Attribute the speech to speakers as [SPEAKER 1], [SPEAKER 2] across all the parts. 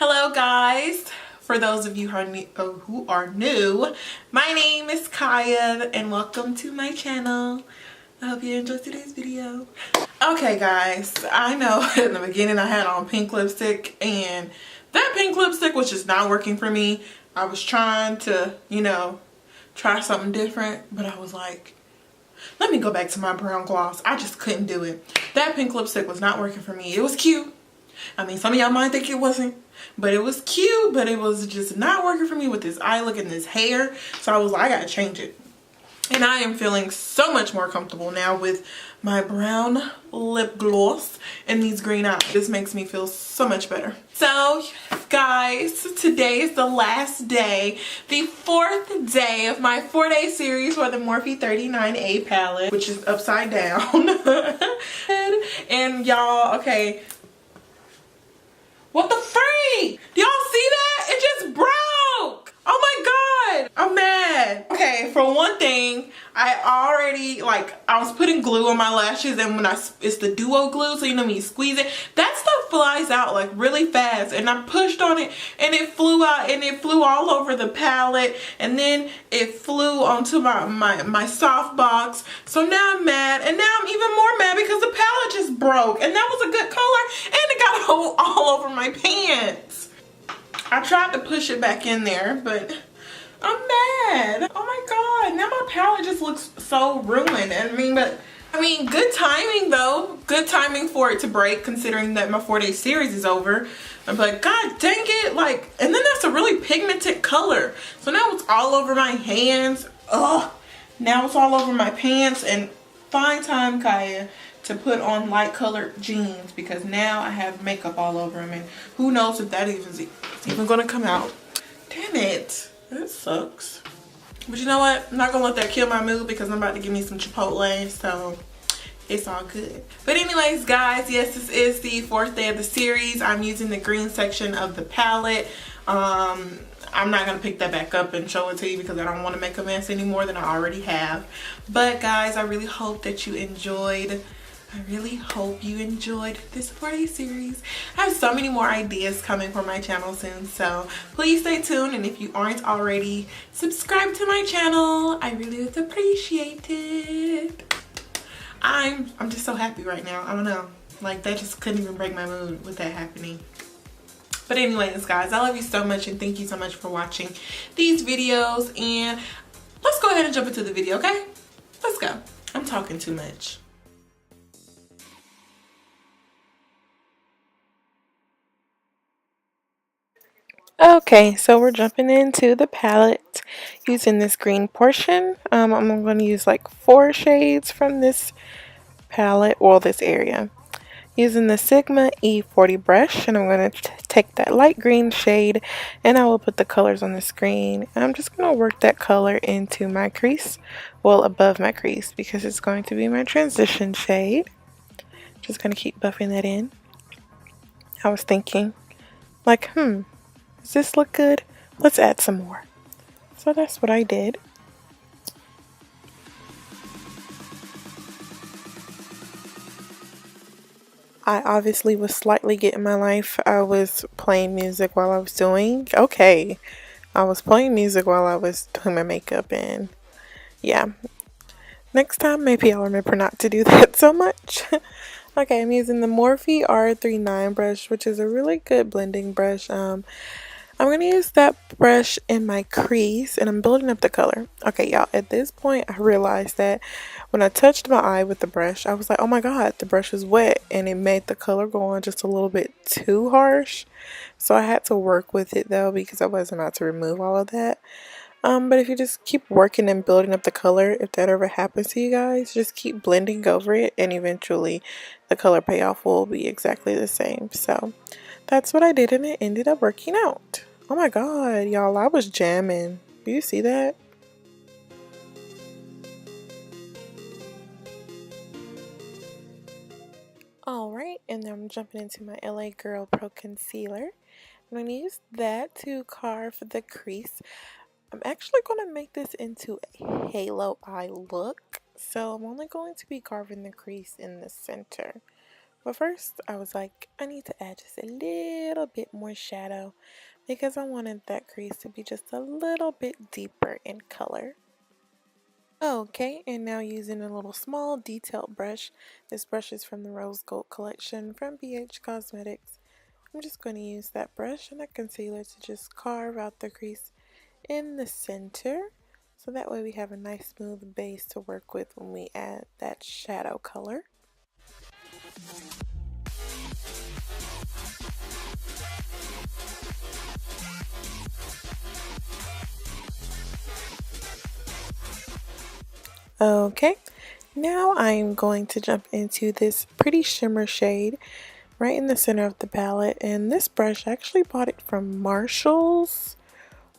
[SPEAKER 1] Hello guys, for those of you who are new, my name is Kaya and welcome to my channel. I hope you enjoyed today's video. Okay guys, I know in the beginning I had on pink lipstick and that pink lipstick was just not working for me. I was trying to, try something different, but I was like, let me go back to my brown gloss. I just couldn't do it. That pink lipstick was not working for me. It was cute. I mean, some of y'all might think it wasn't, but it was cute, but it was just not working for me with this eye look and this hair. So I was like, I gotta change it. And I am feeling so much more comfortable now with my brown lip gloss and these green eyes. This makes me feel so much better. So guys, today is the last day, the 4th day of my 4-day series for the Morphe 39A palette, which is upside down. And y'all, okay, what the freak? Do y'all see that? It just broke. Oh my god. I'm mad. Okay, for one thing, I was putting glue on my lashes, and when it's the duo glue, so when you squeeze it, that stuff flies out like really fast, and I pushed on it and it flew out, and it flew all over the palette, and then it flew onto my soft box. So now I'm mad, and now I'm even more mad because the palette just broke, and that was a good color, and it got all over my pants. I tried to push it back in there, but I'm mad. Oh my god, now my palette just looks so ruined. I mean, good timing though. Good timing for it to break, considering that my 4-day series is over. I'm like, god dang it, like, and then that's a really pigmented color. So now it's all over my hands. Ugh. Now it's all over my pants, and fine time, Kaya, to put on light colored jeans because now I have makeup all over them, and who knows if that is even gonna come out. Damn it. That sucks. But you know what? I'm not gonna let that kill my mood because I'm about to give me some Chipotle, so it's all good. But anyways, guys, yes, this is the 4th day of the series. I'm using the green section of the palette. I'm not gonna pick that back up and show it to you because I don't want to make a mess any more than I already have. But guys, I really hope that you enjoyed. I really hope you enjoyed this 4-day series. I have so many more ideas coming for my channel soon, so please stay tuned. And if you aren't already, subscribe to my channel. I really would appreciate it. I'm just so happy right now. I don't know, like, that just couldn't even break my mood with that happening. But anyways, guys, I love you so much, and thank you so much for watching these videos. And let's go ahead and jump into the video, okay? Let's go. I'm talking too much. Okay, so we're jumping into the palette using this green portion. I'm going to use like 4 shades from this palette, or this area. Using the Sigma E40 brush, and I'm going to take that light green shade, and I will put the colors on the screen. I'm just going to work that color into my crease, well, above my crease, because it's going to be my transition shade. Just going to keep buffing that in. I was thinking, like, does this look good? Let's add some more. So that's what I did. I obviously was slightly getting my life. I was playing music while I was doing. Okay. I was playing music while I was doing my makeup, and yeah. Next time, maybe I'll remember not to do that so much. Okay, I'm using the Morphe R39 brush, which is a really good blending brush. I'm going to use that brush in my crease, and I'm building up the color. Okay, y'all, at this point, I realized that when I touched my eye with the brush, I was like, oh my god, the brush is wet, and it made the color go on just a little bit too harsh. So I had to work with it, though, because I wasn't about to remove all of that. But if you just keep working and building up the color, if that ever happens to you guys, just keep blending over it, and eventually the color payoff will be exactly the same. So that's what I did, and it ended up working out. Oh my god, y'all, I was jamming. Do you see that? Alright, and then I'm jumping into my LA Girl Pro Concealer. I'm going to use that to carve the crease. I'm actually going to make this into a halo eye look. So I'm only going to be carving the crease in the center. But first, I was like, I need to add just a little bit more shadow because I wanted that crease to be just a little bit deeper in color. Okay, and now using a little small detailed brush. This brush is from the Rose Gold collection from BH Cosmetics. I'm just going to use that brush and that concealer to just carve out the crease in the center. So that way we have a nice smooth base to work with when we add that shadow color. Okay, now I'm going to jump into this pretty shimmer shade right in the center of the palette. And this brush, I actually bought it from Marshall's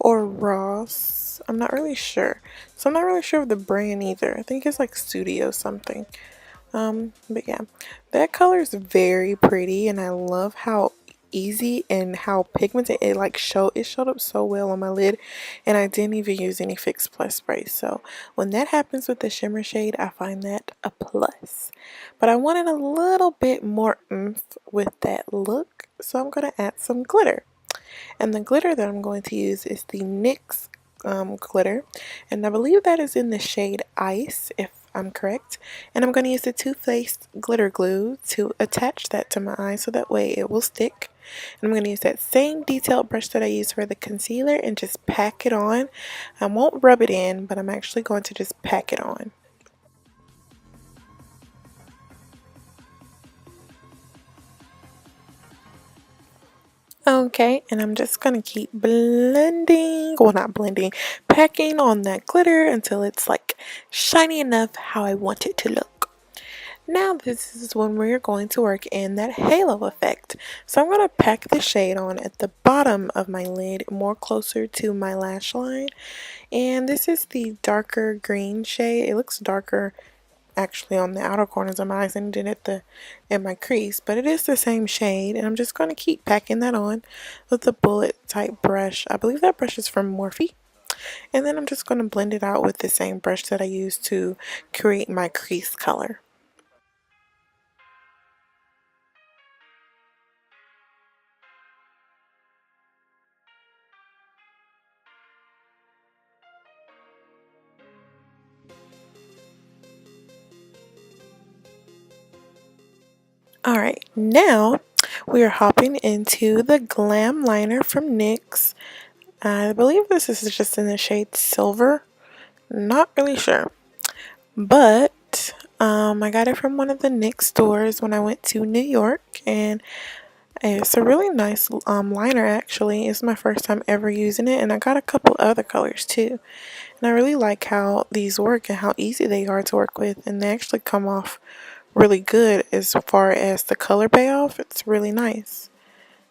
[SPEAKER 1] or Ross. I'm not really sure. So I'm not really sure of the brand either. I think it's like Studio something. But yeah, that color is very pretty and I love how easy and how pigmented it showed up so well on my lid, and I didn't even use any Fix Plus spray. So when that happens with the shimmer shade, I find that a plus. But I wanted a little bit more oomph with that look, so I'm going to add some glitter. And the glitter that I'm going to use is the NYX glitter. And I believe that is in the shade Ice, if I'm correct. And I'm going to use the Too Faced glitter glue to attach that to my eye so that way it will stick. And I'm going to use that same detailed brush that I used for the concealer and just pack it on. I won't rub it in, but I'm actually going to just pack it on. Okay, and I'm just gonna keep blending, well, not blending, packing on that glitter until it's like shiny enough how I want it to look. Now this is when we're going to work in that halo effect. So I'm gonna pack the shade on at the bottom of my lid, more closer to my lash line. And this is the darker green shade. It looks darker actually on the outer corners of my eyes and did at the in my crease, but it is the same shade, and I'm just going to keep packing that on with the bullet type brush. I believe that brush is from Morphe, and then I'm just going to blend it out with the same brush that I used to create my crease color. Alright, now we are hopping into the Glam Liner from NYX. I believe this is just in the shade Silver. Not really sure. But I got it from one of the NYX stores when I went to New York, and it's a really nice liner actually. It's my first time ever using it, and I got a couple other colors too. And I really like how these work and how easy they are to work with, and they actually come off really good as far as the color payoff. It's really nice.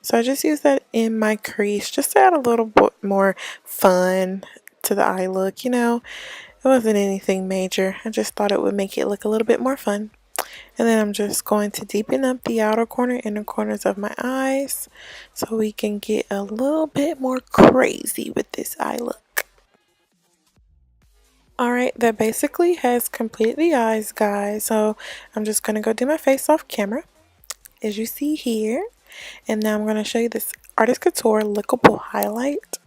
[SPEAKER 1] So I just use that in my crease just to add a little bit more fun to the eye look, you know. It wasn't anything major. I just thought it would make it look a little bit more fun. And then I'm just going to deepen up the outer corner, inner corners of my eyes so we can get a little bit more crazy with this eye look. Alright, that basically has completed the eyes, guys. So I'm just going to go do my face off camera, as you see here. And now I'm going to show you this Artist Couture Lickable Highlight.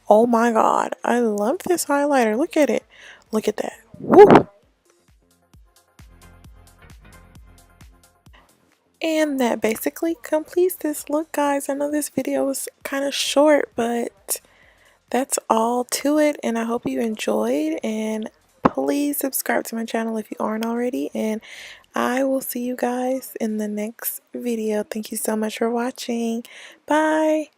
[SPEAKER 1] Oh my god, I love this highlighter. Look at it. Look at that. Woo! And that basically completes this look, guys. I know this video was kind of short, but that's all to it. And I hope you enjoyed. And please subscribe to my channel if you aren't already. And I will see you guys in the next video. Thank you so much for watching. Bye.